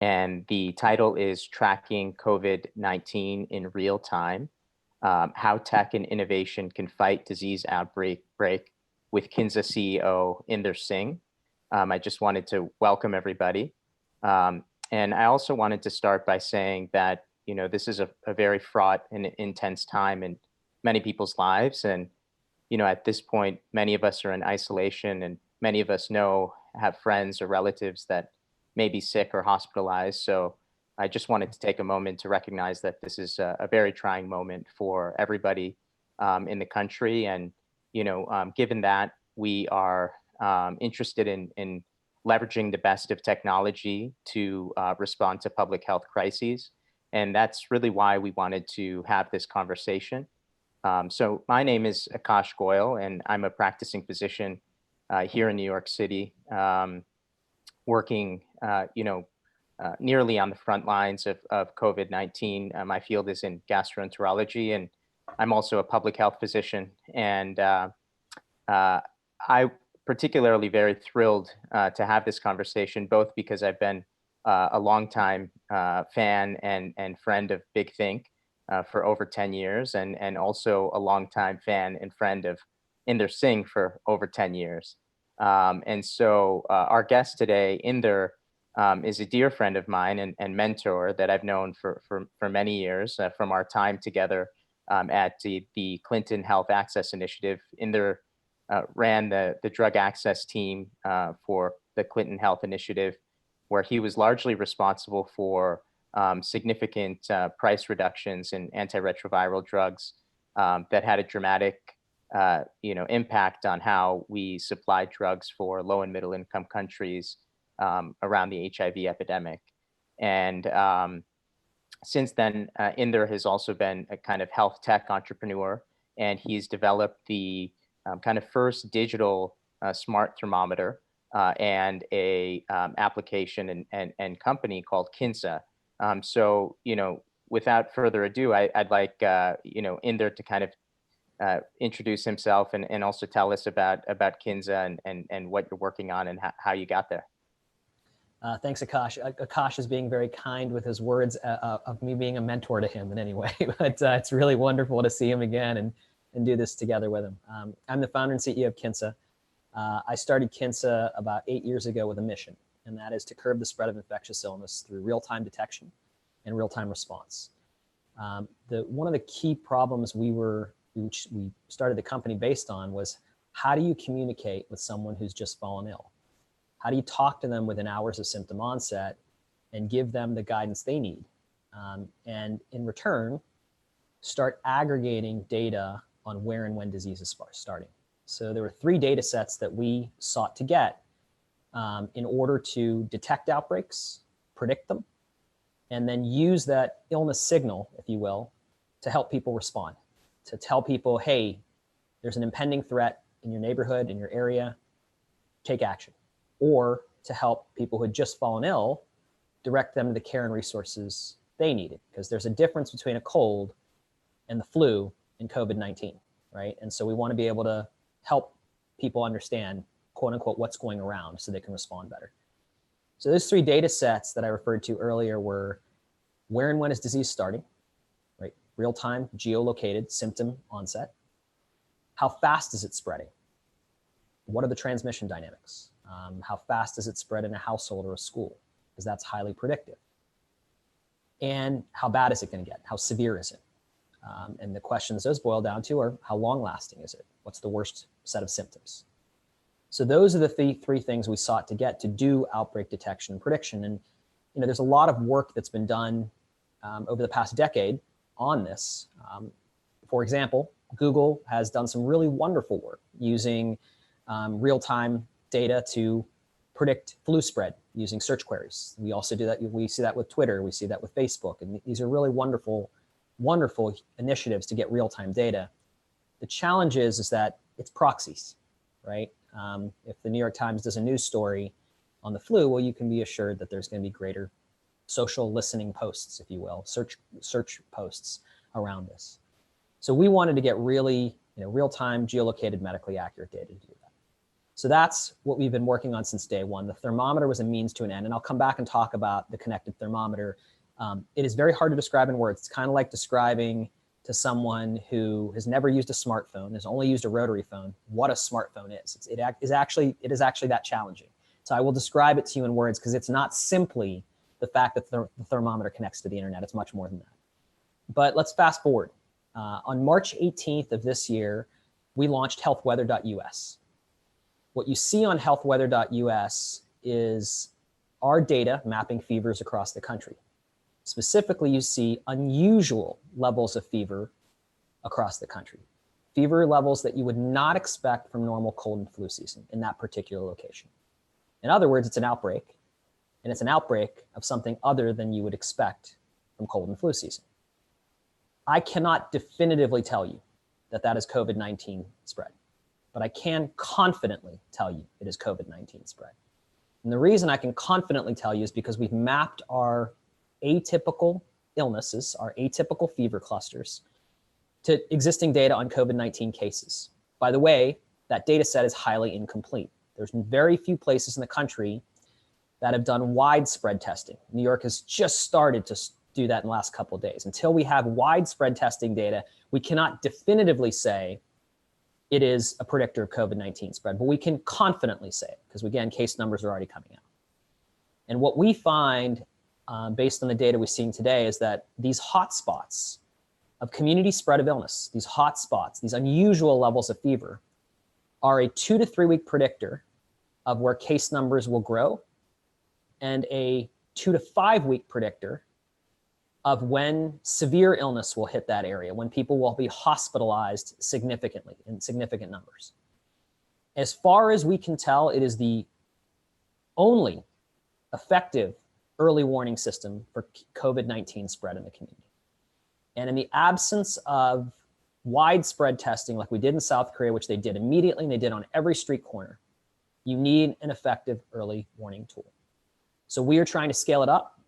and the title is Tracking COVID-19 in Real Time, How Tech and Innovation Can Fight Disease Outbreak with Kinsa CEO Inder Singh. I just wanted to welcome everybody. And I also wanted to start by saying that, this is a very fraught and intense time in many people's lives. And, at this point, many of us are in isolation, and many of us have friends or relatives that may be sick or hospitalized. So I just wanted to take a moment to recognize that this is a very trying moment for everybody in the country. And, given that we are interested in leveraging the best of technology to respond to public health crises. And that's really why we wanted to have this conversation. So my name is Akash Goel, and I'm a practicing physician here in New York City, working, nearly on the front lines of COVID-19. My field is in gastroenterology, and I'm also a public health physician. And I particularly very thrilled to have this conversation, both because I've been a longtime fan and friend of Big Think for over 10 years, and also a longtime fan and friend of Inder Singh for over 10 years. And so our guest today, Inder, is a dear friend of mine and mentor that I've known for many years from our time together at the Clinton Health Access Initiative. Inder ran the drug access team for the Clinton Health Initiative, where he was largely responsible for significant price reductions in antiretroviral drugs that had a dramatic impact on how we supply drugs for low and middle income countries around the HIV epidemic. And since then, Inder has also been a kind of health tech entrepreneur, and he's developed the kind of first digital smart thermometer and a application and company called Kinsa. So, without further ado, I'd like, Inder to kind of introduce himself and also tell us about Kinsa and what you're working on and how you got there. Thanks, Akash. Akash is being very kind with his words of me being a mentor to him in any way, but it's really wonderful to see him again and do this together with him. I'm the founder and CEO of Kinsa. I started Kinsa about 8 years ago with a mission, and that is to curb the spread of infectious illness through real-time detection and real-time response. One of the key problems we started the company based on was, how do you communicate with someone who's just fallen ill? How do you talk to them within hours of symptom onset and give them the guidance they need? And in return, start aggregating data on where and when disease is starting. So there were 3 data sets that we sought to get in order to detect outbreaks, predict them, and then use that illness signal, if you will, to help people respond, to tell people, hey, there's an impending threat in your neighborhood, in your area, take action. Or to help people who had just fallen ill, direct them to the care and resources they needed, because there's a difference between a cold and the flu and COVID-19, right? And so we want to be able to help people understand, quote unquote, what's going around so they can respond better. So those 3 data sets that I referred to earlier were, where and when is disease starting, right? Real-time, geolocated symptom onset. How fast is it spreading? What are the transmission dynamics? How fast does it spread in a household or a school? Because that's highly predictive. And how bad is it going to get? How severe is it? And the questions those boil down to are, how long lasting is it? What's the worst set of symptoms? So those are the 3 things we sought to get to do outbreak detection and prediction. And there's a lot of work that's been done over the past decade on this. For example, Google has done some really wonderful work using real-time data to predict flu spread using search queries. We also do that. We see that with Twitter. We see that with Facebook. And these are really wonderful initiatives to get real-time data. The challenge is that it's proxies, right? If the New York Times does a news story on the flu, well, you can be assured that there's going to be greater social listening posts, if you will, search posts around this. So we wanted to get really real-time geolocated medically accurate data to do that. So that's what we've been working on since day one. The thermometer was a means to an end, and I'll come back and talk about the connected thermometer. It is very hard to describe in words. It's kind of like describing to someone who has never used a smartphone, has only used a rotary phone, what a smartphone is. It is actually that challenging. So I will describe it to you in words because it's not simply the fact that the thermometer connects to the internet. It's much more than that. But let's fast forward. On March 18th of this year, we launched healthweather.us. What you see on healthweather.us is our data mapping fevers across the country. Specifically, you see unusual levels of fever across the country. Fever levels that you would not expect from normal cold and flu season in that particular location. In other words, it's an outbreak, and it's an outbreak of something other than you would expect from cold and flu season. I cannot definitively tell you that that is COVID-19 spread, but I can confidently tell you it is COVID-19 spread. And the reason I can confidently tell you is because we've mapped our atypical illnesses, our atypical fever clusters, to existing data on COVID-19 cases. By the way, that data set is highly incomplete. There's very few places in the country that have done widespread testing. New York has just started to do that in the last couple of days. Until we have widespread testing data, we cannot definitively say it is a predictor of COVID-19 spread, but we can confidently say it because, again, case numbers are already coming out. And what we find based on the data we're seeing today is that these hotspots of community spread of illness, these hotspots, these unusual levels of fever, are a 2 to 3 week predictor of where case numbers will grow and a 2 to 5 week predictor of when severe illness will hit that area, when people will be hospitalized significantly in significant numbers. As far as we can tell, it is the only effective early warning system for COVID-19 spread in the community. And in the absence of widespread testing like we did in South Korea, which they did immediately and they did on every street corner, you need an effective early warning tool. So we are trying to scale it up.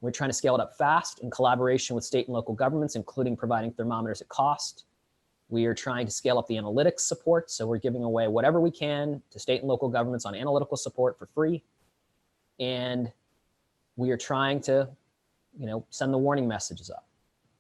We're trying to scale it up fast in collaboration with state and local governments, including providing thermometers at cost. We are trying to scale up the analytics support. So we're giving away whatever we can to state and local governments on analytical support for free. And we are trying to, send the warning messages up.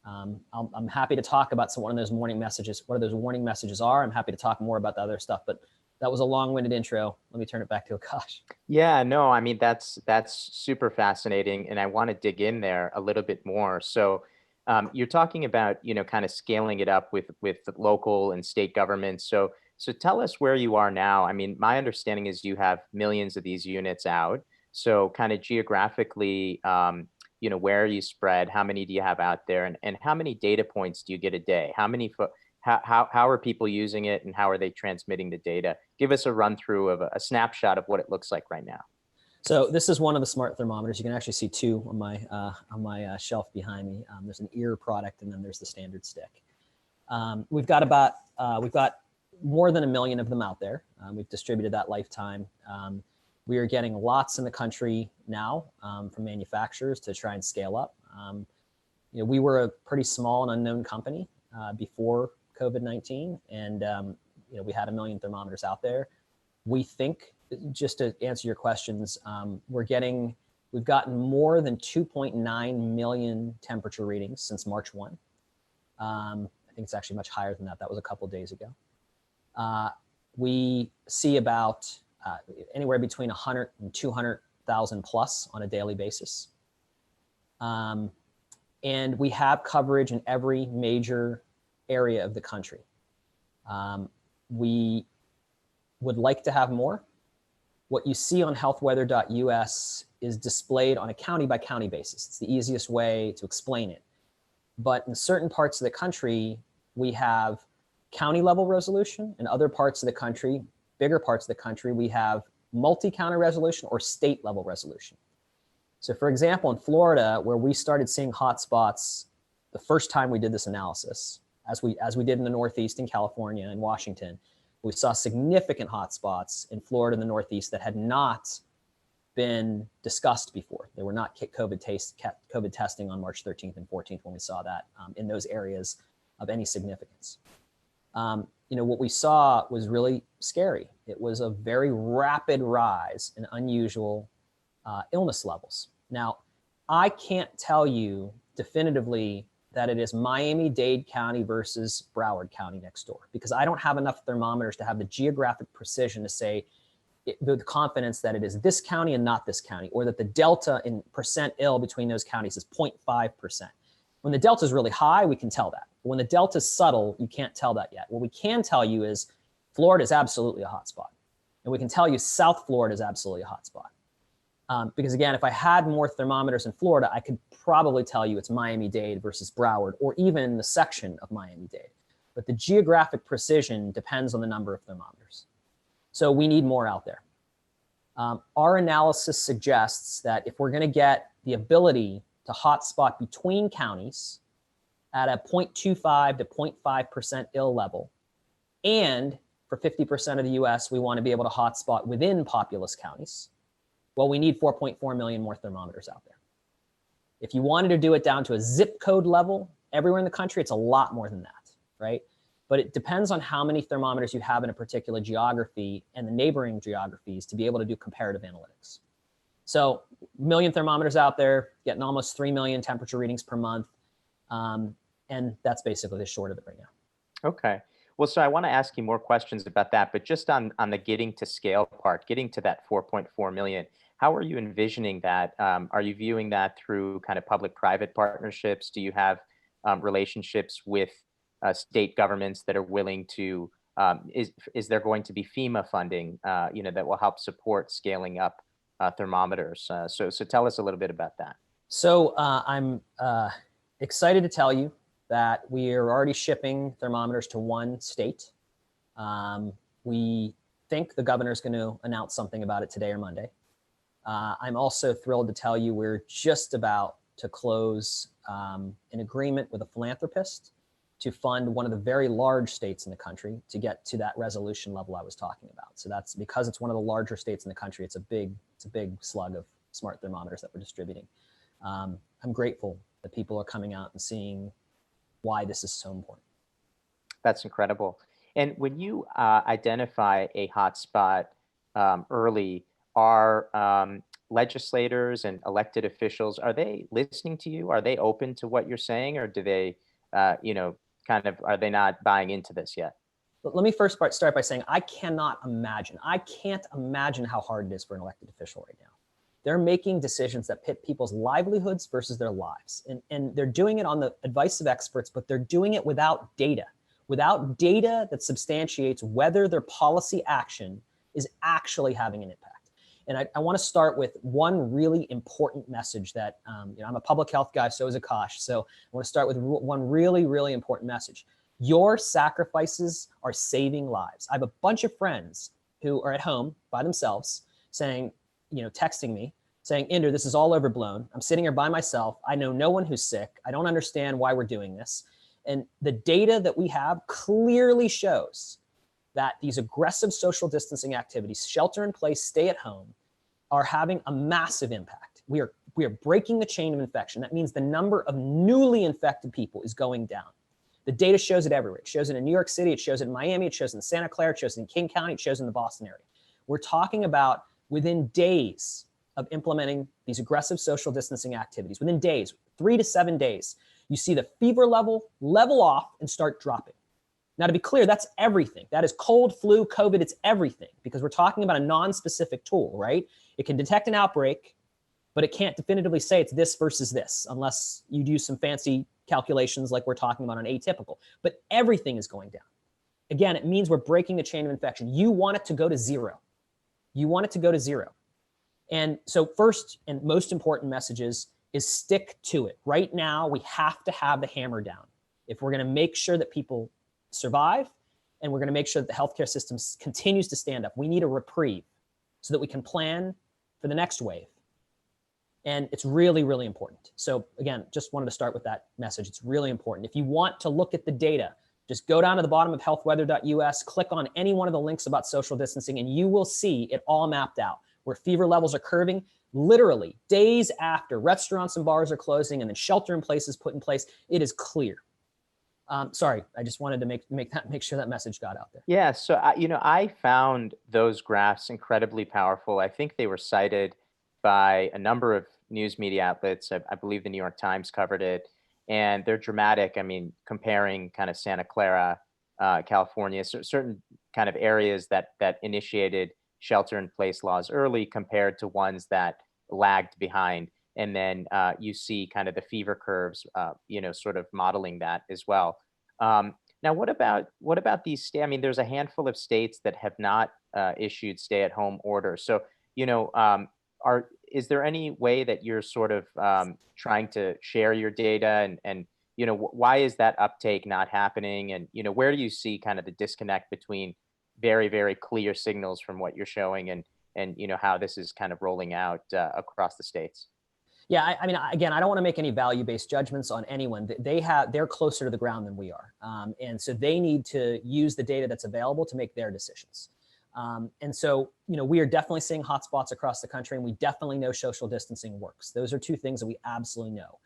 I'm happy to talk about one of those warning messages, what those warning messages are. I'm happy to talk more about the other stuff, but that was a long-winded intro. Let me turn it back to Akash. Yeah, no, I mean, that's super fascinating. And I want to dig in there a little bit more. So you're talking about, kind of scaling it up with the local and state governments. So tell us where you are now. I mean, my understanding is you have millions of these units out. So kind of geographically, where are you spread? How many do you have out there? And how many data points do you get a day? How are people using it and how are they transmitting the data? Give us a run through of a snapshot of what it looks like right now. So this is one of the smart thermometers. You can actually see two on my shelf behind me. There's an ear product and then there's the standard stick. We've got more than 1 million of them out there. We've distributed that lifetime. We are getting lots in the country now from manufacturers to try and scale up. We were a pretty small and unknown company before COVID-19, and we had 1 million thermometers out there. We think, just to answer your questions, we've gotten more than 2.9 million temperature readings since March 1. I think it's actually much higher than that. That was a couple of days ago. We see about anywhere between 100 and 200,000 plus on a daily basis. And we have coverage in every major area of the country. We would like to have more. What you see on healthweather.us is displayed on a county by county basis. It's the easiest way to explain it. But in certain parts of the country, we have county level resolution. In other parts of the country, bigger parts of the country, we have multi-county resolution or state level resolution. So for example, in Florida, where we started seeing hotspots the first time we did this analysis, as we did in the Northeast in California and Washington, we saw significant hotspots in Florida and the Northeast that had not been discussed before. There were not COVID testing on March 13th and 14th when we saw that in those areas of any significance. what we saw was really scary. It was a very rapid rise in unusual illness levels. Now, I can't tell you definitively that it is Miami-Dade County versus Broward County next door, because I don't have enough thermometers to have the geographic precision to say with confidence that it is this county and not this county, or that the delta in percent ill between those counties is 0.5%. When the delta is really high, we can tell that. But when the delta is subtle, you can't tell that yet. What we can tell you is Florida is absolutely a hotspot. And we can tell you South Florida is absolutely a hotspot. Because again, if I had more thermometers in Florida, I could probably tell you it's Miami-Dade versus Broward, or even the section of Miami-Dade. But the geographic precision depends on the number of thermometers. So we need more out there. Our analysis suggests that if we're going to get the ability to hotspot between counties at a 0.25 to 0.5% ill level, and for 50% of the US, we want to be able to hotspot within populous counties, well, we need 4.4 million more thermometers out there. If you wanted to do it down to a zip code level everywhere in the country, it's a lot more than that, right? But it depends on how many thermometers you have in a particular geography and the neighboring geographies to be able to do comparative analytics. So a million thermometers out there, getting almost 3 million temperature readings per month. And that's basically the short of it right now. Okay. Well, so I want to ask you more questions about that, but just on the getting to scale part, getting to that 4.4 million, how are you envisioning that? Are you viewing that through kind of public-private partnerships? Do you have relationships with state governments that are willing to, is there going to be FEMA funding, that will help support scaling up thermometers? So tell us a little bit about that. So I'm excited to tell you that we are already shipping thermometers to one state. We think the governor is going to announce something about it today or Monday. I'm also thrilled to tell you we're just about to close an agreement with a philanthropist to fund one of the very large states in the country to get to that resolution level I was talking about. So that's because it's one of the larger states in the country. It's a big slug of smart thermometers that we're distributing. I'm grateful that people are coming out and seeing why this is so important. That's incredible. And when you identify a hotspot early, are legislators and elected officials, are they listening to you? Are they open to what you're saying, or do they, are they not buying into this yet? But let me first start by saying I can't imagine how hard it is for an elected official right now. They're making decisions that pit people's livelihoods versus their lives. And they're doing it on the advice of experts, but they're doing it without data that substantiates whether their policy action is actually having an impact. And I want to start with one really important message that, I'm a public health guy, so is Akash. So I want to start with one really, really important message. Your sacrifices are saving lives. I have a bunch of friends who are at home by themselves saying, texting me saying, Inder, this is all overblown. I'm sitting here by myself. I know no one who's sick. I don't understand why we're doing this. And the data that we have clearly shows that these aggressive social distancing activities, shelter in place, stay at home, are having a massive impact. We are breaking the chain of infection. That means the number of newly infected people is going down. The data shows it everywhere. It shows it in New York City. It shows it in Miami. It shows it in Santa Clara. It shows it in King County. It shows it in the Boston area. We're talking about within days of implementing these aggressive social distancing activities, within days, 3 to 7 days, you see the fever level off and start dropping. Now, to be clear, that's everything. That is cold, flu, COVID, it's everything, because we're talking about a non-specific tool, right? It can detect an outbreak, but it can't definitively say it's this versus this, unless you do some fancy calculations like we're talking about on atypical. But everything is going down. Again, it means we're breaking the chain of infection. You want it to go to zero. You want it to go to zero. And so first and most important messages is stick to it. Right now, we have to have the hammer down if we're going to make sure that people survive, and we're going to make sure that the healthcare system continues to stand up. We need a reprieve so that we can plan for the next wave. And it's really, really important. So again, just wanted to start with that message. It's really important. If you want to look at the data, just go down to the bottom of healthweather.us, click on any one of the links about social distancing, and you will see it all mapped out, where fever levels are curving literally days after restaurants and bars are closing and then shelter in place is put in place. It is clear. Sorry, I just wanted to make sure that message got out there. Yeah, so I found those graphs incredibly powerful. I think they were cited by a number of news media outlets. I believe the New York Times covered it, and they're dramatic. I mean, comparing kind of Santa Clara, California, certain kind of areas that initiated shelter-in-place laws early compared to ones that lagged behind, and then you see kind of the fever curves, sort of modeling that as well. Um, Now, what about these I mean, there's a handful of states that have not issued stay-at-home orders. So, are is there any way that you're sort of trying to share your data, and why is that uptake not happening? And where do you see kind of the disconnect between very, very clear signals from what you're showing, and how this is kind of rolling out across the states? Yeah, I mean, again, I don't want to make any value-based judgments on anyone. They're closer to the ground than we are, and so they need to use the data that's available to make their decisions. And so, we are definitely seeing hotspots across the country, and we definitely know social distancing works. Those are two things that we absolutely know.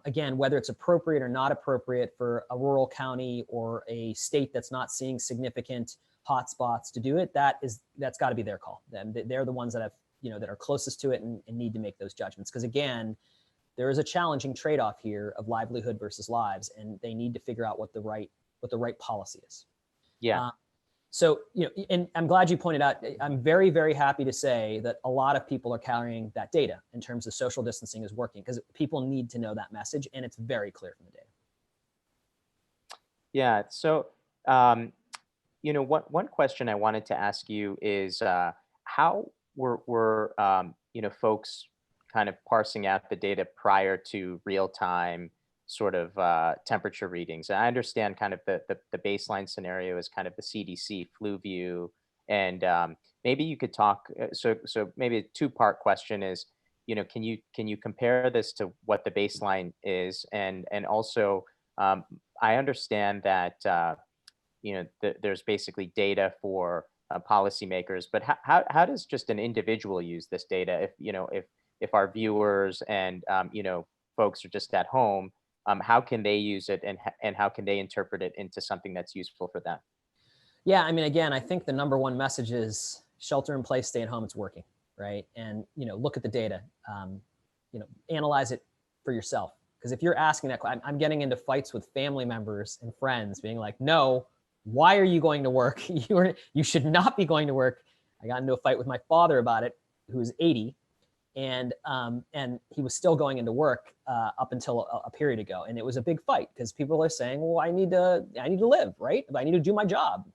Again, whether it's appropriate or not appropriate for a rural county or a state that's not seeing significant hotspots to do it, that's got to be their call. They're the ones that have that are closest to it and need to make those judgments. Because again, there is a challenging trade-off here of livelihood versus lives, and they need to figure out what the right policy is. Yeah. So, and I'm glad you pointed out, I'm very, very happy to say that a lot of people are carrying that data in terms of social distancing is working, because people need to know that message, and it's very clear from the data. Yeah. So, one question I wanted to ask you is how were folks kind of parsing out the data prior to real time sort of temperature readings? And I understand kind of the baseline scenario is kind of the CDC flu view, and maybe you could talk. So maybe a two-part question is, can you compare this to what the baseline is, and also I understand that there's basically data for policymakers, but how does just an individual use this data? If our viewers and folks are just at home, how can they use it, and how can they interpret it into something that's useful for them? Yeah, I mean, again, I think the number one message is shelter in place, stay at home. It's working, right? And look at the data. Analyze it for yourself. Because if you're asking that, I'm getting into fights with family members and friends, being like, "No, why are you going to work? You should not be going to work." I got into a fight with my father about it, who's 80, and he was still going into work up until a period ago, and it was a big fight because people are saying, "Well, I need to live, right? I need to do my job."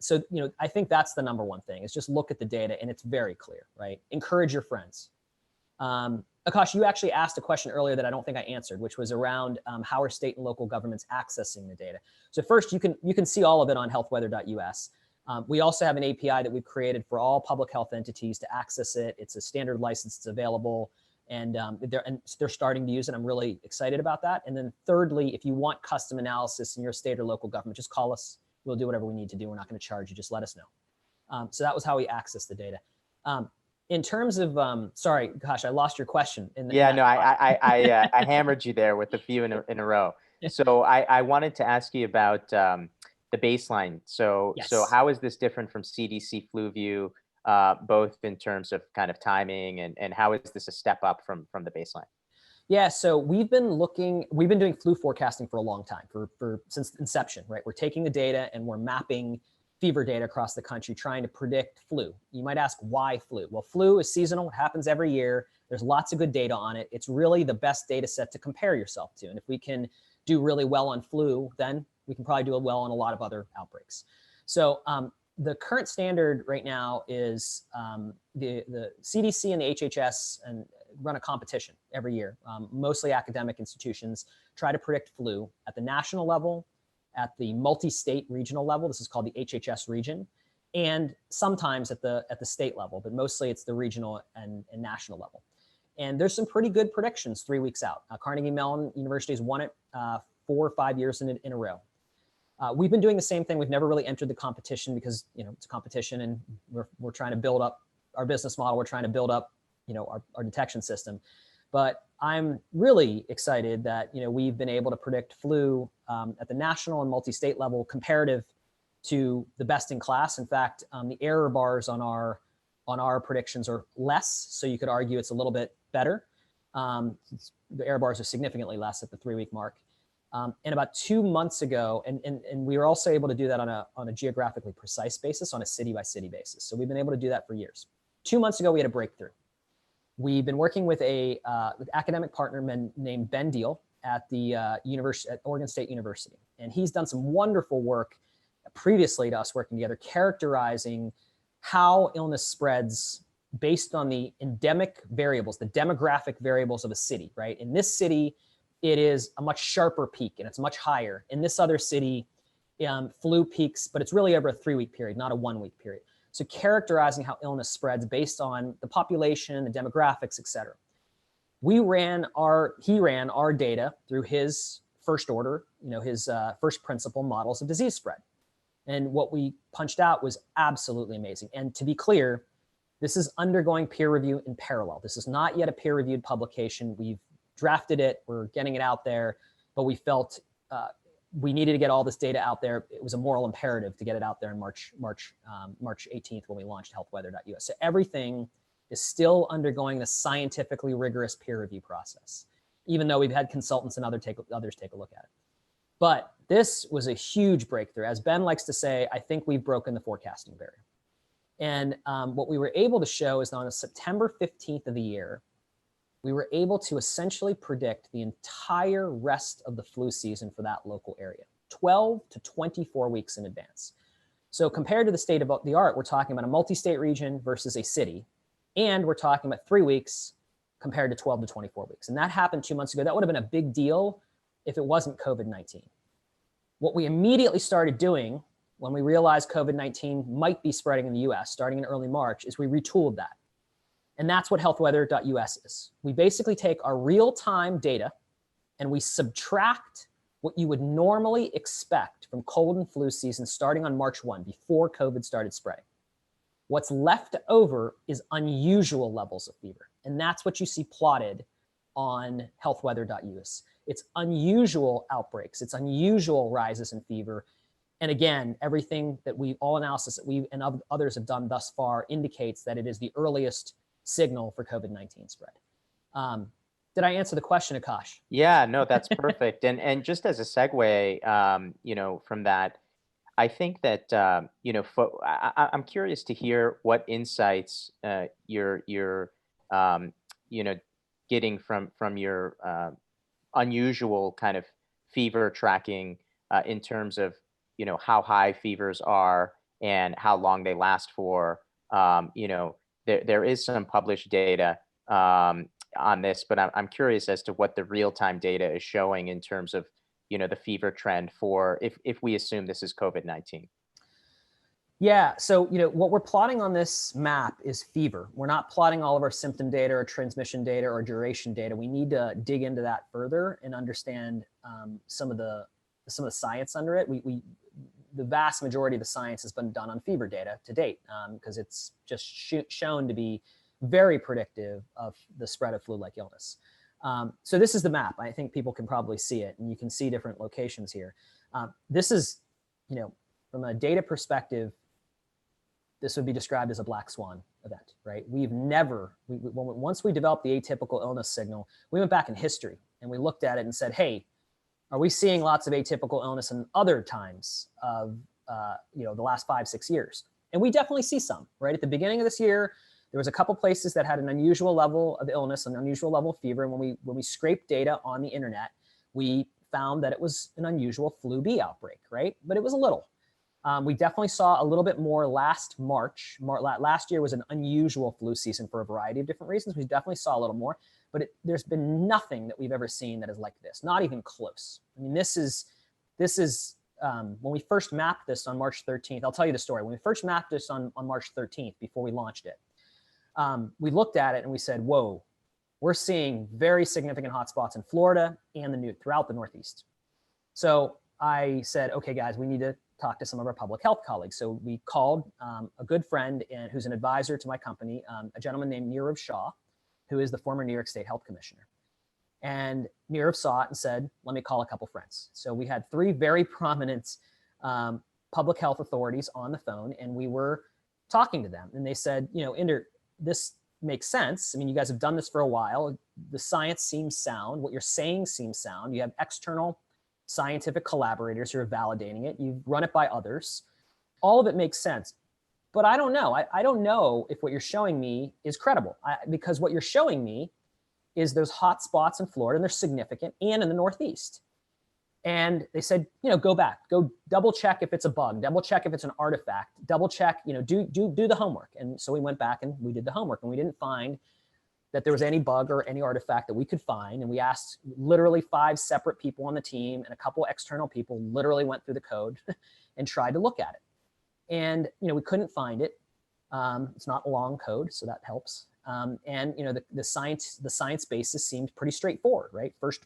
So I think that's the number one thing, is just look at the data, and it's very clear, right? Encourage your friends. Akash, you actually asked a question earlier that I don't think I answered, which was around how are state and local governments accessing the data. So first, you can see all of it on healthweather.us. We also have an API that we've created for all public health entities to access it. It's a standard license. It's available, and they're starting to use it. I'm really excited about that. And then thirdly, if you want custom analysis in your state or local government, just call us. We'll do whatever we need to do. We're not going to charge you. Just let us know. So that was how we access the data. In terms of, sorry, gosh, I lost your question. I hammered you there with a few in a row. So I wanted to ask you about the baseline. So Yes. so how is this different from CDC flu view, both in terms of kind of timing, and how is this a step up from the baseline? Yeah, so we've been doing flu forecasting for a long time, since inception, right? We're taking the data and we're mapping fever data across the country, trying to predict flu. You might ask, why flu? Well, flu is seasonal. It happens every year. There's lots of good data on it. It's really the best data set to compare yourself to. And if we can do really well on flu, then we can probably do well on a lot of other outbreaks. So the current standard right now is the CDC and the HHS and run a competition every year. Mostly academic institutions try to predict flu at the national level, at the multi-state regional level. This is called the HHS region, and sometimes at the state level, but mostly it's the regional and national level. And there's some pretty good predictions 3 weeks out. Carnegie Mellon University has won it 4 or 5 years in a row. We've been doing the same thing. We've never really entered the competition because it's a competition, and we're trying to build up our business model. We're trying to build up our detection system. But I'm really excited that we've been able to predict flu at the national and multi-state level comparative to the best in class. In fact, the error bars on our predictions are less, so you could argue it's a little bit better. The error bars are significantly less at the 3-week mark. And about 2 months ago, and we were also able to do that on a geographically precise basis, on a city by city basis. So we've been able to do that for years. 2 months ago, we had a breakthrough. We've been working with a academic partner named Ben Deal at the at Oregon State University. And he's done some wonderful work previously to us working together, characterizing how illness spreads based on the endemic variables, the demographic variables of a city, right? In this city, it is a much sharper peak and it's much higher. In this other city, flu peaks, but it's really over a 3-week period, not a 1-week period. So characterizing how illness spreads based on the population, the demographics, et cetera. He ran our data through his first order, his first principle models of disease spread. And what we punched out was absolutely amazing. And to be clear, this is undergoing peer review in parallel. This is not yet a peer-reviewed publication. We've drafted it, we're getting it out there, but we felt we needed to get all this data out there. It was a moral imperative to get it out there in March 18th when we launched healthweather.us. So everything is still undergoing the scientifically rigorous peer review process, even though we've had consultants and others take a look at it. But this was a huge breakthrough. As Ben likes to say, I think we've broken the forecasting barrier. And what we were able to show is that on September 15th of the year, we were able to essentially predict the entire rest of the flu season for that local area, 12 to 24 weeks in advance. So compared to the state of the art, we're talking about a multi-state region versus a city, and we're talking about 3 weeks compared to 12 to 24 weeks. And that happened 2 months ago. That would have been a big deal if it wasn't COVID-19. What we immediately started doing when we realized COVID-19 might be spreading in the US starting in early March is we retooled that. And that's what healthweather.us is. We basically take our real-time data and we subtract what you would normally expect from cold and flu season starting on March 1, before COVID started spreading. What's left over is unusual levels of fever. And that's what you see plotted on healthweather.us. It's unusual outbreaks. It's unusual rises in fever. And again, everything that all analysis that we and others have done thus far indicates that it is the earliest signal for COVID-19 spread. Did I answer the question, Akash? Yeah, no, that's perfect. And just as a segue, from that, I think that I'm curious to hear what insights you're getting from your unusual kind of fever tracking in terms of how high fevers are and how long they last for. There is some published data on this, but I'm curious as to what the real-time data is showing in terms of, the fever trend for if we assume this is COVID-19. Yeah, so what we're plotting on this map is fever. We're not plotting all of our symptom data or transmission data or duration data. We need to dig into that further and understand some of the science under it. The vast majority of the science has been done on fever data to date because it's just shown to be very predictive of the spread of flu-like illness. So this is the map. I think people can probably see it, and you can see different locations here. This is, from a data perspective, this would be described as a black swan event, right? Once we developed the atypical illness signal, we went back in history and we looked at it and said, hey, are we seeing lots of atypical illness in other times of the last 5-6 years? And we definitely see some, right? At the beginning of this year, there was a couple places that had an unusual level of illness, an unusual level of fever. And when we scraped data on the internet, we found that it was an unusual flu B outbreak, right? But it was a little. We definitely saw a little bit more last March. Last year was an unusual flu season for a variety of different reasons. We definitely saw a little more, but there's been nothing that we've ever seen that is like this, not even close. I mean, this is when we first mapped this on March 13th, I'll tell you the story. When we first mapped this on March 13th, before we launched it, we looked at it and we said, whoa, we're seeing very significant hotspots in Florida and throughout the Northeast. So I said, okay, guys, we need to talk to some of our public health colleagues. So we called a good friend who's an advisor to my company, a gentleman named Nirav Shah, who is the former New York State Health Commissioner. And New York saw it and said, let me call a couple friends. So we had 3 very prominent public health authorities on the phone, and we were talking to them. And they said, you know, Inder, this makes sense. I mean, you guys have done this for a while. The science seems sound. What you're saying seems sound. You have external scientific collaborators who are validating it. You've run it by others. All of it makes sense. But I don't know. I don't know if what you're showing me is credible, because what you're showing me is there's hot spots in Florida, and they're significant, and in the Northeast. And they said, you know, go back, go double check if it's a bug, double check if it's an artifact, double check, you know, do the homework. And so we went back and we did the homework, and we didn't find that there was any bug or any artifact that we could find. And we asked literally 5 separate people on the team, and a couple external people literally went through the code and tried to look at it. And, you know, we couldn't find it. It's not a long code, so that helps. And, you know, the science basis seemed pretty straightforward, right? First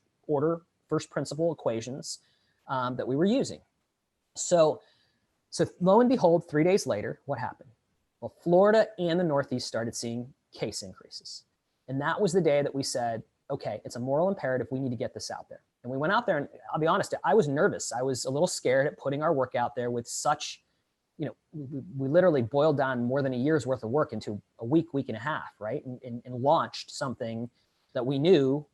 principle equations that we were using. So lo and behold, 3 days later, what happened? Well, Florida and the Northeast started seeing case increases. And that was the day that we said, okay, it's a moral imperative. We need to get this out there. And we went out there, and I'll be honest, I was nervous. I was a little scared at putting our work out there with such, you know, we literally boiled down more than a year's worth of work into a week and a half, right? And launched something that we knew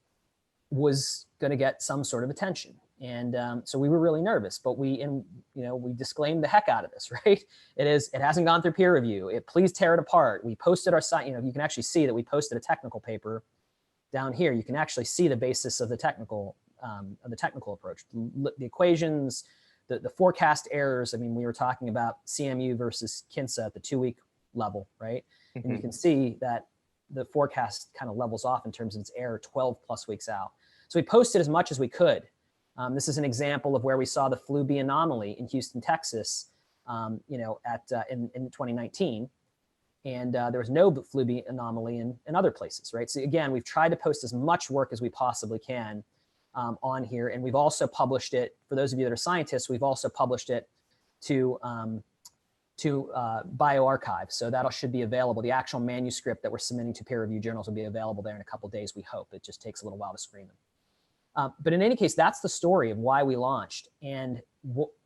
was going to get some sort of attention. And so we were really nervous, but we disclaimed the heck out of this, right? It hasn't gone through peer review. Please tear it apart. We posted our site, you know, you can actually see that we posted a technical paper down here. You can actually see the basis of the technical approach, the equations, the forecast errors. I mean, we were talking about CMU versus Kinsa at the 2-week level, right? Mm-hmm. And you can see that the forecast kind of levels off in terms of its error 12 plus weeks out. So we posted as much as we could. This is an example of where we saw the flu B anomaly in Houston, Texas, in 2019. And there was no flu B anomaly in other places, right? So again, we've tried to post as much work as we possibly can on here. And we've also published it, for those of you that are scientists, we've also published it to bioRxiv. So that should be available. The actual manuscript that we're submitting to peer review journals will be available there in a couple of days, we hope. It just takes a little while to screen them. But in any case, that's the story of why we launched. And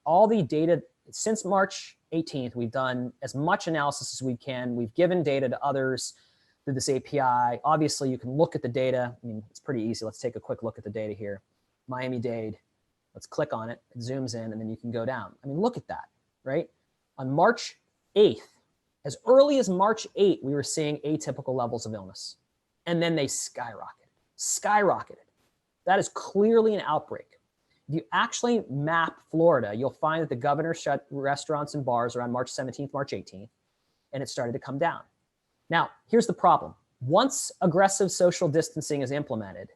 all the data, since March 18th, we've done as much analysis as we can. We've given data to others through this API. Obviously, you can look at the data. I mean, it's pretty easy. Let's take a quick look at the data here. Miami-Dade. Let's click on it. It zooms in, and then you can go down. I mean, look at that, right? On March 8th, as early as March 8th, we were seeing atypical levels of illness. And then they skyrocketed. That is clearly an outbreak. If you actually map Florida, you'll find that the governor shut restaurants and bars around March 17th, March 18th, and it started to come down. Now, here's the problem. Once aggressive social distancing is implemented,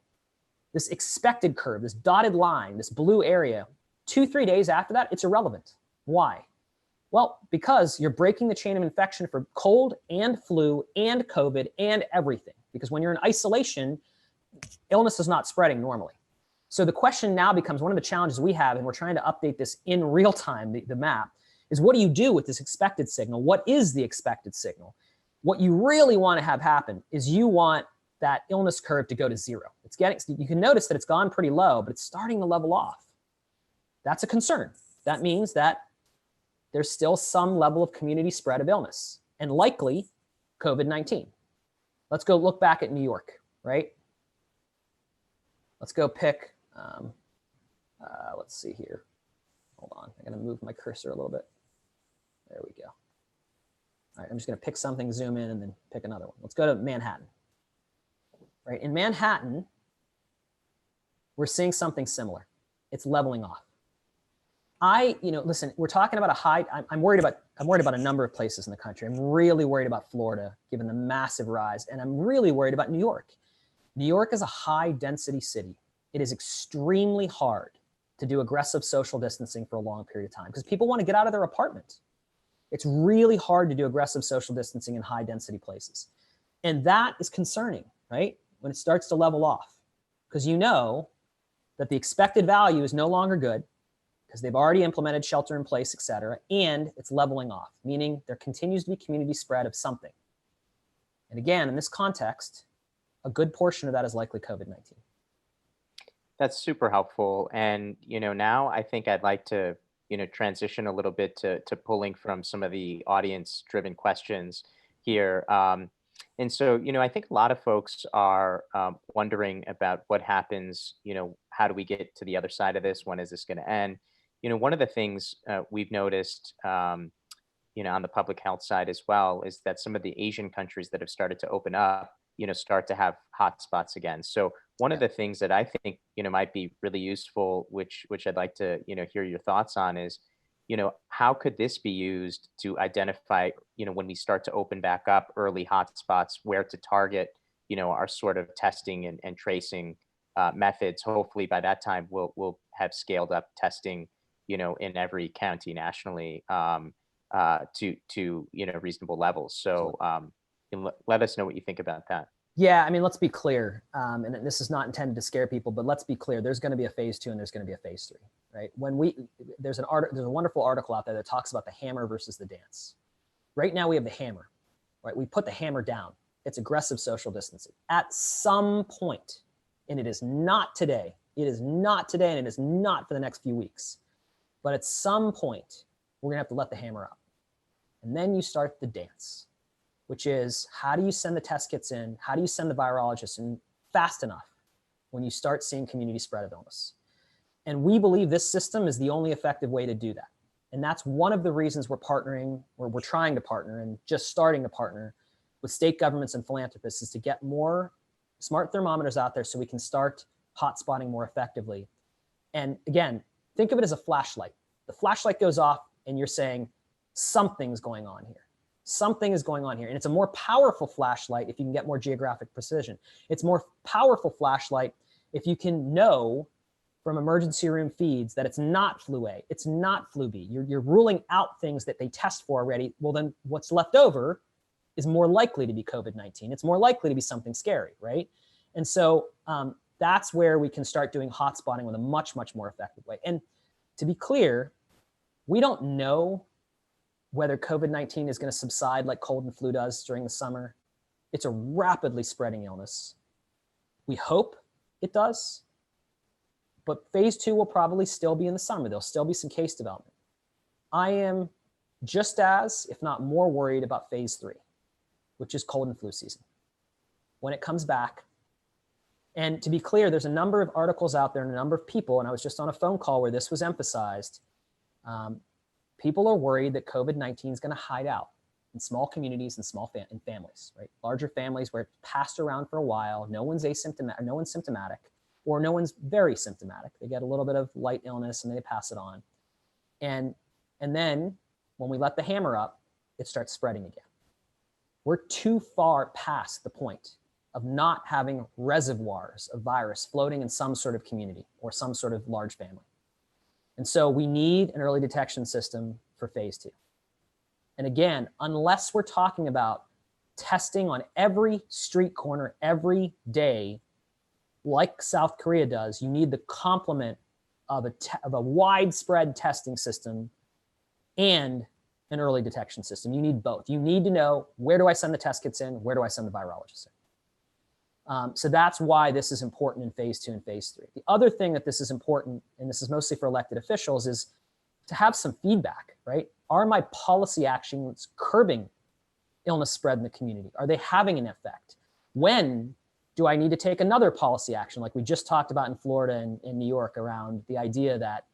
this expected curve, this dotted line, this blue area, 2-3 days after that, it's irrelevant. Why? Well, because you're breaking the chain of infection for cold and flu and COVID and everything. Because when you're in isolation, illness is not spreading normally. So the question now becomes, one of the challenges we have, and we're trying to update this in real time, the map, is what do you do with this expected signal? What is the expected signal? What you really want to have happen is you want that illness curve to go to 0. You can notice that it's gone pretty low, but it's starting to level off. That's a concern. That means that there's still some level of community spread of illness, and likely COVID-19. Let's go look back at New York, right? Let's go pick, let's see here. Hold on, I'm gonna move my cursor a little bit. There we go. All right, I'm just gonna pick something, zoom in, and then pick another one. Let's go to Manhattan. Right, in Manhattan, we're seeing something similar. It's leveling off. Listen, we're talking about I'm worried about a number of places in the country. I'm really worried about Florida, given the massive rise, and I'm really worried about New York. New York is a high density city. It is extremely hard to do aggressive social distancing for a long period of time because people want to get out of their apartment. It's really hard to do aggressive social distancing in high density places. And that is concerning, right? When it starts to level off, because you know that the expected value is no longer good because they've already implemented shelter in place, et cetera, and it's leveling off, meaning there continues to be community spread of something. And again, in this context, a good portion of that is likely COVID-19. That's super helpful. And, now I think I'd like to, transition a little bit to pulling from some of the audience driven questions here. And so, I think a lot of folks are wondering about what happens, how do we get to the other side of this? When is this going to end? One of the things we've noticed, on the public health side as well, is that some of the Asian countries that have started to open up, start to have hotspots again. So one of Yeah. the things that I think, might be really useful, which I'd like to, hear your thoughts on is, how could this be used to identify, when we start to open back up early hotspots, where to target, our sort of testing and tracing methods. Hopefully by that time we'll have scaled up testing, in every county nationally. To reasonable levels. So let us know what you think about that. Yeah, I mean, let's be clear, and this is not intended to scare people, but let's be clear. There's going to be a phase 2 and there's going to be a phase 3, right? There's a wonderful article out there that talks about the hammer versus the dance. Right now we have the hammer, right? We put the hammer down. It's aggressive social distancing. At some point, and it is not today, and it is not for the next few weeks, but at some point, we're gonna have to let the hammer up. And then you start the dance, which is, how do you send the test kits in? How do you send the virologists in fast enough when you start seeing community spread of illness? And we believe this system is the only effective way to do that. And that's one of the reasons we're partnering, or we're trying to partner and just starting to partner with state governments and philanthropists, is to get more smart thermometers out there so we can start hotspotting more effectively. And again, think of it as a flashlight. The flashlight goes off and you're saying, something's going on here. Something is going on here. And it's a more powerful flashlight if you can get more geographic precision. It's more powerful flashlight if you can know from emergency room feeds that it's not flu A, it's not flu B. You're ruling out things that they test for already. Well, then what's left over is more likely to be COVID-19. It's more likely to be something scary, right? And so that's where we can start doing hotspotting with a much, much more effective way. And to be clear, we don't know whether COVID-19 is going to subside like cold and flu does during the summer. It's a rapidly spreading illness. We hope it does, but phase 2 will probably still be in the summer. There'll still be some case development. I am just as, if not more, worried about phase 3, which is cold and flu season. When it comes back, and to be clear, there's a number of articles out there and a number of people, and I was just on a phone call where this was emphasized. People are worried that COVID-19 is going to hide out in small communities and small families, right? Larger families where it's passed around for a while, no one's asymptomatic, no one's symptomatic, or no one's very symptomatic. They get a little bit of light illness and they pass it on. And then when we let the hammer up, it starts spreading again. We're too far past the point of not having reservoirs of virus floating in some sort of community or some sort of large family. And so we need an early detection system for phase 2. And again, unless we're talking about testing on every street corner every day, like South Korea does, you need the complement of a widespread testing system and an early detection system. You need both. You need to know, where do I send the test kits in? Where do I send the virologists in? So that's why this is important in phase 2 and phase 3. The other thing that this is important, and this is mostly for elected officials, is to have some feedback, right? Are my policy actions curbing illness spread in the community? Are they having an effect? When do I need to take another policy action, like we just talked about in Florida and in New York, around the idea that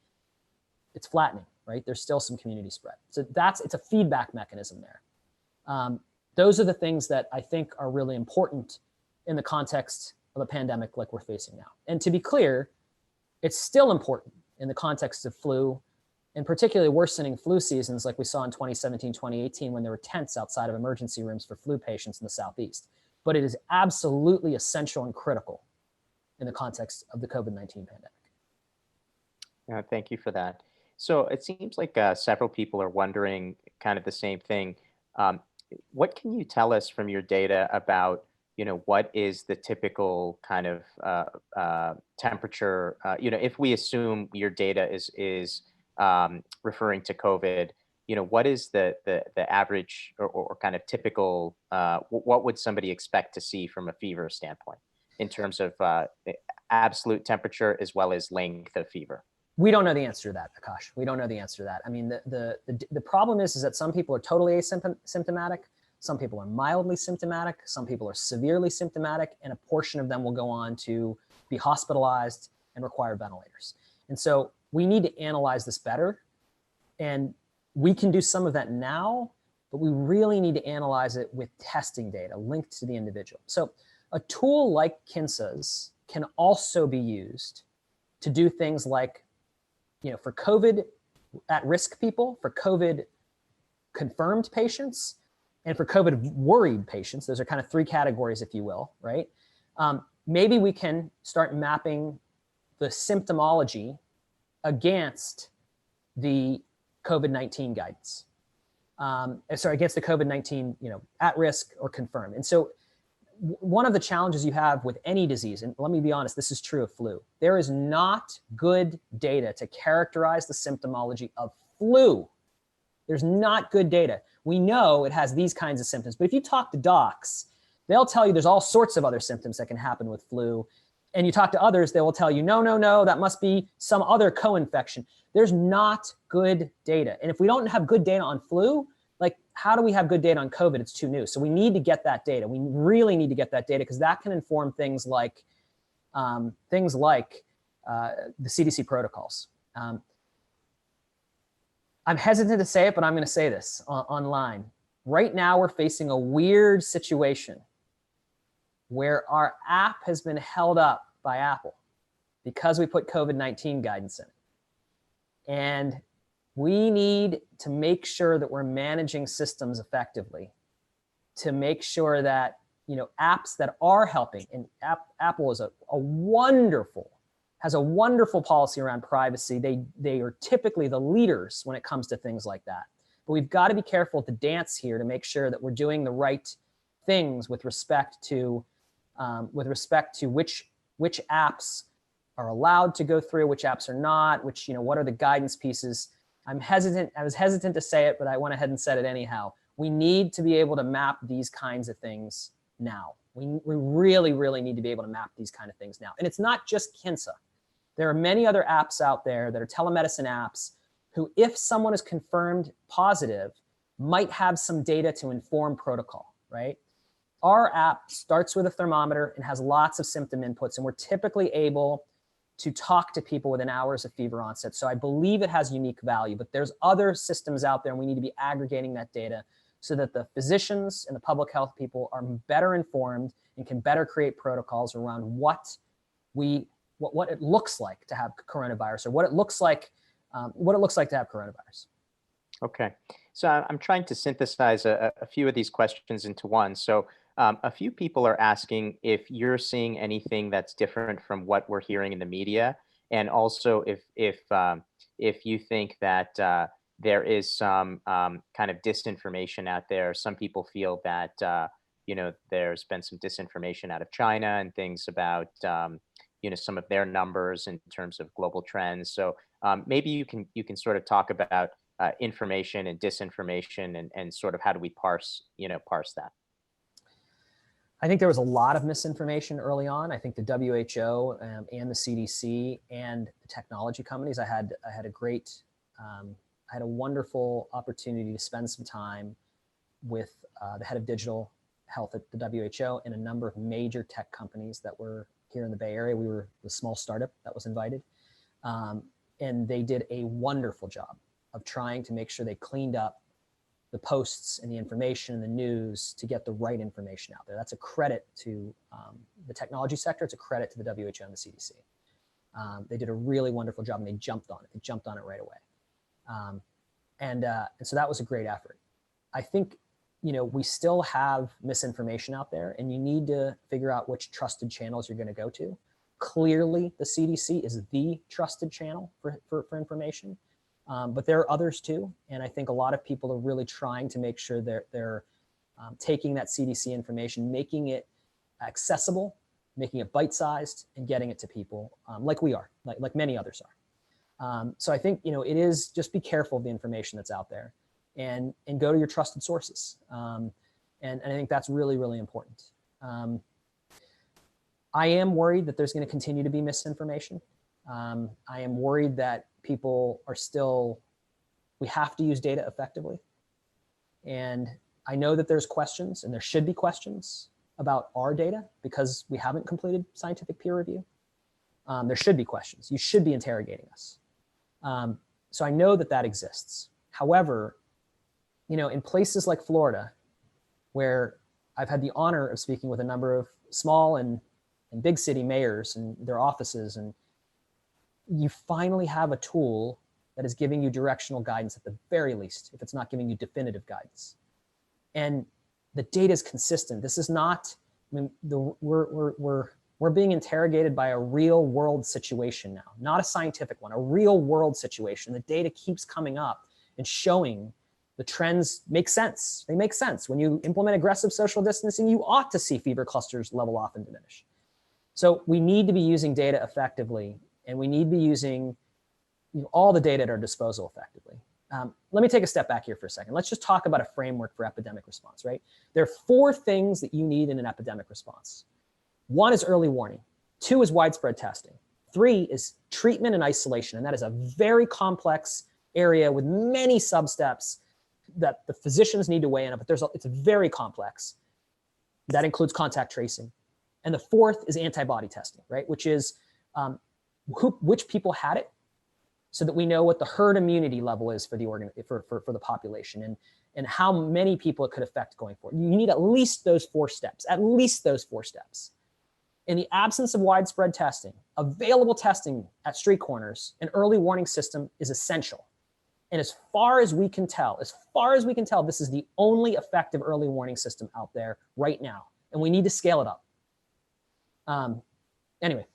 it's flattening, right? There's still some community spread. So it's a feedback mechanism there. Those are the things that I think are really important in the context of a pandemic like we're facing now. And to be clear, it's still important in the context of flu, and particularly worsening flu seasons like we saw in 2017, 2018, when there were tents outside of emergency rooms for flu patients in the Southeast. But it is absolutely essential and critical in the context of the COVID-19 pandemic. Thank you for that. So it seems like several people are wondering kind of the same thing. What can you tell us from your data about, what is the typical kind of temperature? If we assume your data is referring to COVID, what is the average or kind of typical, what would somebody expect to see from a fever standpoint in terms of absolute temperature as well as length of fever? We don't know the answer to that, Akash. We don't know the answer to that. I mean, the problem is that some people are totally asymptomatic. Some people are mildly symptomatic. Some people are severely symptomatic, and a portion of them will go on to be hospitalized and require ventilators. And so we need to analyze this better. And we can do some of that now, but we really need to analyze it with testing data linked to the individual. So a tool like Kinsa's can also be used to do things like, for COVID at-risk people, for COVID confirmed patients, and for COVID worried patients. Those are kind of three categories, if you will, right? Maybe we can start mapping the symptomology against the COVID-19 guidance. Against the COVID-19, at risk or confirmed. And so one of the challenges you have with any disease, and let me be honest, this is true of flu, there is not good data to characterize the symptomology of flu. There's not good data. We know it has these kinds of symptoms, but if you talk to docs, they'll tell you there's all sorts of other symptoms that can happen with flu. And you talk to others, they will tell you, no, that must be some other co-infection. There's not good data. And if we don't have good data on flu, like how do we have good data on COVID? It's too new. So we need to get that data. We really need to get that data because that can inform things like the CDC protocols. I'm hesitant to say it, but I'm going to say this online. Right now, we're facing a weird situation where our app has been held up by Apple because we put COVID-19 guidance in it. And we need to make sure that we're managing systems effectively to make sure that, apps that are helping, and Apple is has a wonderful policy around privacy. They are typically the leaders when it comes to things like that. But we've got to be careful at the dance here to make sure that we're doing the right things with respect to which apps are allowed to go through, which apps are not, what are the guidance pieces. I was hesitant to say it, but I went ahead and said it anyhow. We need to be able to map these kinds of things now. We really, really need to be able to map these kind of things now. And it's not just Kinsa. There are many other apps out there that are telemedicine apps who, if someone is confirmed positive, might have some data to inform protocol, right? Our app starts with a thermometer and has lots of symptom inputs, and we're typically able to talk to people within hours of fever onset. So I believe it has unique value, but there's other systems out there, and we need to be aggregating that data so that the physicians and the public health people are better informed and can better create protocols around what it looks like to have coronavirus, or what it looks like to have coronavirus. Okay, so I'm trying to synthesize a few of these questions into one. So a few people are asking if you're seeing anything that's different from what we're hearing in the media, and also if you think that there is some kind of disinformation out there. Some people feel that there's been some disinformation out of China and things about some of their numbers in terms of global trends. So maybe you can sort of talk about information and disinformation and sort of how do we parse that. I think there was a lot of misinformation early on. I think the WHO and the CDC and the technology companies. I had a wonderful opportunity to spend some time with the head of digital health at the WHO and a number of major tech companies that were here in the Bay Area. We were the small startup that was invited. And they did a wonderful job of trying to make sure they cleaned up the posts and the information and the news to get the right information out there. That's a credit to the technology sector. It's a credit to the WHO and the CDC. They did a really wonderful job, and they jumped on it. They jumped on it right away. And so that was a great effort. I think, we still have misinformation out there, and you need to figure out which trusted channels you're going to go to. Clearly, the CDC is the trusted channel for information. But there are others too. And I think a lot of people are really trying to make sure they're taking that CDC information, making it accessible, making it bite-sized, and getting it to people like we are, like many others are. So I think, it is just be careful of the information that's out there. and go to your trusted sources. And I think that's really, really important. I am worried that there's going to continue to be misinformation. I am worried that people are still, we have to use data effectively. And I know that there's questions, and there should be questions about our data because we haven't completed scientific peer review. There should be questions. You should be interrogating us. So I know that that exists. However, you know, in places like Florida, where I've had the honor of speaking with a number of small and big city mayors and their offices, and you finally have a tool that is giving you directional guidance at the very least, if it's not giving you definitive guidance. And the data is consistent. This is not, I mean, we're being interrogated by a real world situation now, not a scientific one, a real world situation. The data keeps coming up and showing the trends make sense. They make sense. When you implement aggressive social distancing, you ought to see fever clusters level off and diminish. So we need to be using data effectively, and we need to be using all the data at our disposal effectively. Let me take a step back here for a second. Let's just talk about a framework for epidemic response, right? There are 4 things that you need in an epidemic response. 1 is early warning. 2 is widespread testing. 3 is treatment and isolation, and that is a very complex area with many sub-steps that the physicians need to weigh in on, but it's very complex. That includes contact tracing. And the 4th is antibody testing, right? Which is which people had it, so that we know what the herd immunity level is for the population, and how many people it could affect going forward. You need at least those 4 steps, at least those 4 steps. In the absence of widespread testing, available testing at street corners, an early warning system is essential. And as far as we can tell, this is the only effective early warning system out there right now, and we need to scale it up. Anyway,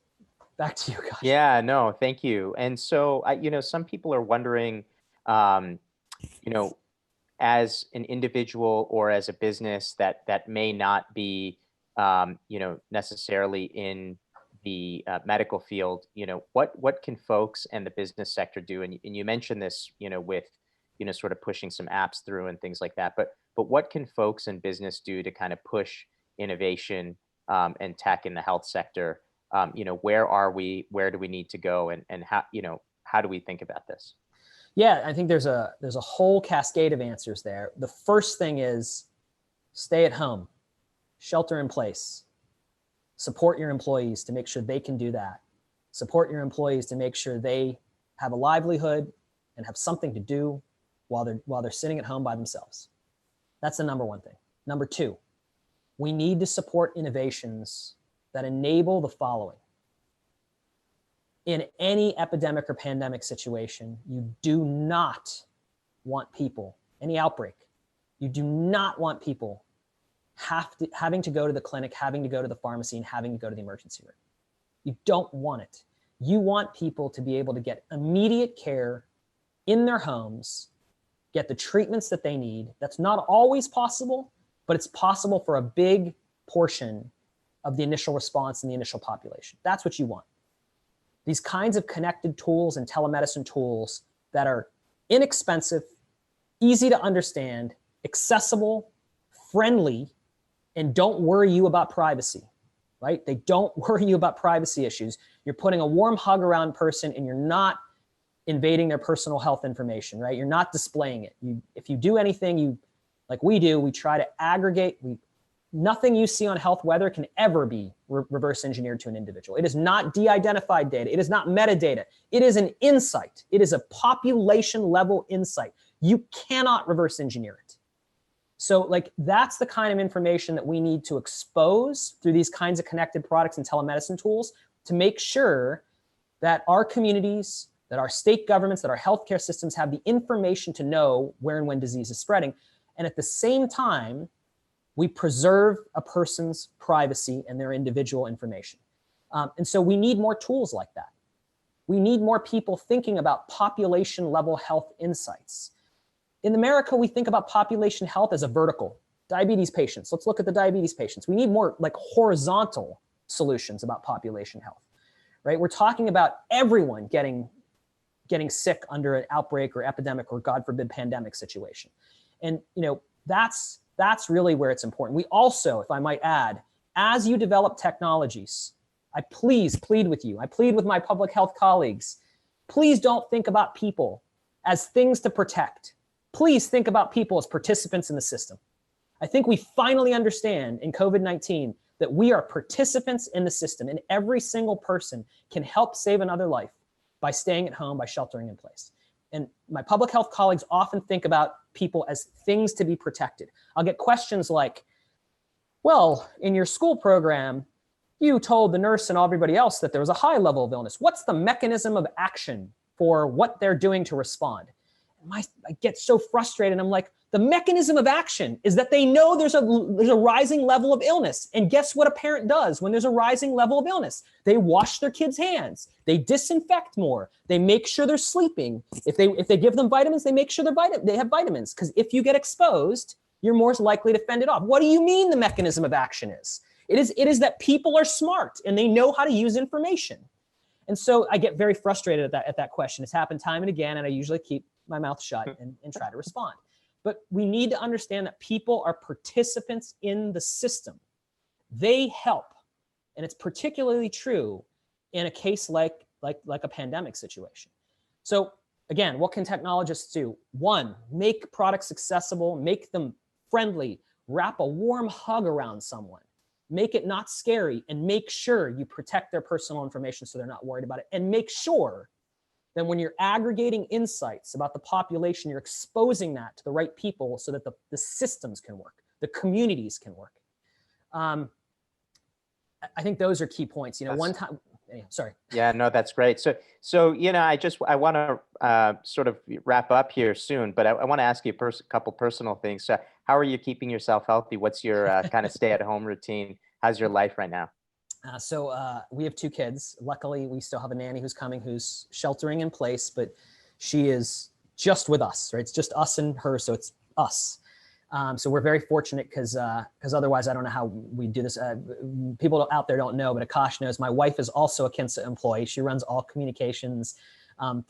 back to you, Akash. Yeah, no, thank you. And so, you know, some people are wondering, you know, as an individual or as a business that may not be, you know, necessarily in the medical field, you know, what can folks and the business sector do? And you mentioned this, you know, with, you know, sort of pushing some apps through and things like that. But what can folks and business do to kind of push innovation and tech in the health sector? You know, where are we? Where do we need to go? And how, you know, how do we think about this? Yeah, I think there's a whole cascade of answers there. The first thing is stay at home, shelter in place, support your employees to make sure they can do that. Support your employees to make sure they have a livelihood and have something to do while they're sitting at home by themselves. That's the number 1 thing. Number 2, we need to support innovations that enable the following. In any epidemic or pandemic situation, you do not want people, any outbreak, you do not want people having to go to the clinic, having to go to the pharmacy, and having to go to the emergency room. You don't want it. You want people to be able to get immediate care in their homes, get the treatments that they need. That's not always possible, but it's possible for a big portion of the initial response in the initial population. That's what you want. These kinds of connected tools and telemedicine tools that are inexpensive, easy to understand, accessible, friendly, and don't worry you about privacy, right? They don't worry you about privacy issues. You're putting a warm hug around a person and you're not invading their personal health information, right? You're not displaying it. If you do anything, like we do, we try to aggregate. Nothing you see on health weather can ever be reverse engineered to an individual. It is not de-identified data. It is not metadata. It is an insight. It is a population level insight. You cannot reverse engineer it. So like that's the kind of information that we need to expose through these kinds of connected products and telemedicine tools to make sure that our communities, that our state governments, that our healthcare systems have the information to know where and when disease is spreading. And at the same time, we preserve a person's privacy and their individual information. And so we need more tools like that. We need more people thinking about population level health insights. In America, we think about population health as a vertical. Diabetes patients, let's look at the diabetes patients. We need more like horizontal solutions about population health, right? We're talking about everyone getting getting sick under an outbreak or epidemic or, God forbid, pandemic situation. And that's really where it's important. We also, if I might add, as you develop technologies, I please plead with you. I plead with my public health colleagues. Please don't think about people as things to protect. Please think about people as participants in the system. I think we finally understand in COVID-19 that we are participants in the system, and every single person can help save another life by staying at home, by sheltering in place. And my public health colleagues often think about people as things to be protected. I'll get questions like, well, in your school program, you told the nurse and everybody else that there was a high level of illness. What's the mechanism of action for what they're doing to respond? And I get so frustrated. I'm like, the mechanism of action is that they know there's a rising level of illness. And guess what a parent does when there's a rising level of illness? They wash their kids' hands. They disinfect more. They make sure they're sleeping. If they give them vitamins, they make sure they have vitamins. Because if you get exposed, you're more likely to fend it off. What do you mean the mechanism of action is? It is that people are smart and they know how to use information. And so I get very frustrated at that question. It's happened time and again, and I usually keep my mouth shut and try to respond. But we need to understand that people are participants in the system. They help. And it's particularly true in a case like a pandemic situation. So again, what can technologists do? One, make products accessible, make them friendly, wrap a warm hug around someone, make it not scary, and make sure you protect their personal information so they're not worried about it. And make sure that when you're aggregating insights about the population, you're exposing that to the right people so that the systems can work, the communities can work. I think those are key points. One time, sorry. Yeah, no, that's great. So I want to sort of wrap up here soon, but I want to ask you a couple personal things. So how are you keeping yourself healthy? What's your kind of stay-at-home routine? How's your life right now? So we have 2 kids. Luckily, we still have a nanny who's coming, who's sheltering in place, but she is just with us, right? It's just us and her, so it's us. So we're very fortunate because otherwise I don't know how we do this. People out there don't know, but Akash knows my wife is also a Kinsa employee. She runs all communications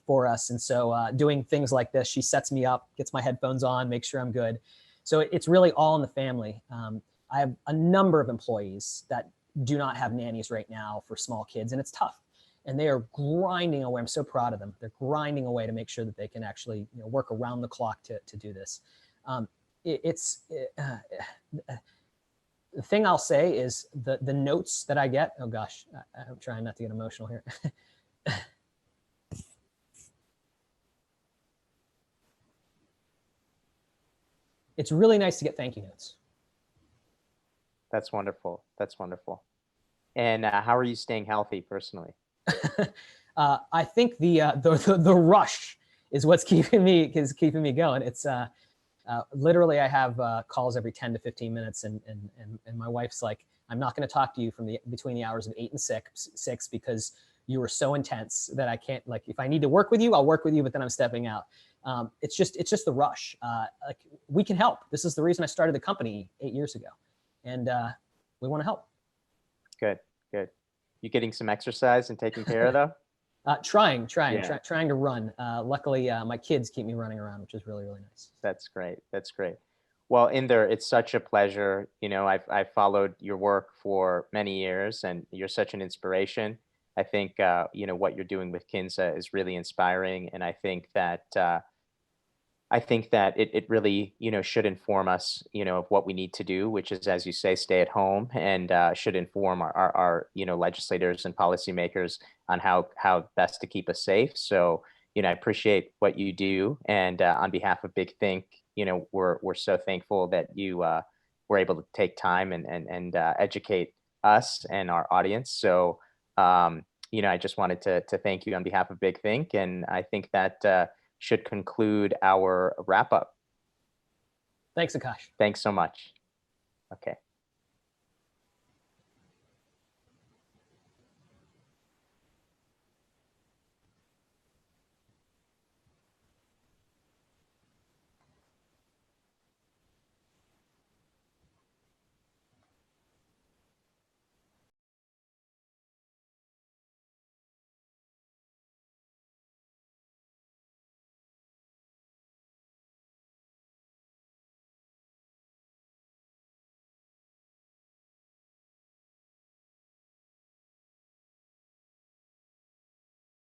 for us. And so doing things like this, she sets me up, gets my headphones on, makes sure I'm good. So it's really all in the family. I have a number of employees that do not have nannies right now for small kids, and it's tough. And they are grinding away. I'm so proud of them. They're grinding away to make sure that they can actually work around the clock to do this. The thing I'll say is the notes that I get, oh gosh, I'm trying not to get emotional here. It's really nice to get thank you notes. That's wonderful. That's wonderful. And how are you staying healthy personally? I think the rush is what's keeping me going. It's literally I have calls every 10 to 15 minutes, and my wife's like, I'm not going to talk to you between the hours of 8 and 6 because you were so intense that I can't, like, if I need to work with you, I'll work with you, but then I'm stepping out. It's just the rush. Like, we can help. This is the reason I started the company 8 years ago, and we want to help. Good. You getting some exercise and taking care of though? Trying to run. Luckily, my kids keep me running around, which is really, really nice. That's great. Well, Inder, it's such a pleasure. I've followed your work for many years, and you're such an inspiration. I think, what you're doing with Kinsa is really inspiring. And I think that it really, should inform us, of what we need to do, which is, as you say, stay at home, and should inform our legislators and policymakers on how best to keep us safe. So, I appreciate what you do. And on behalf of Big Think, we're so thankful that you were able to take time and educate us and our audience. So, I just wanted to thank you on behalf of Big Think. And I think that should conclude our wrap up. Thanks, Akash. Thanks so much. Okay.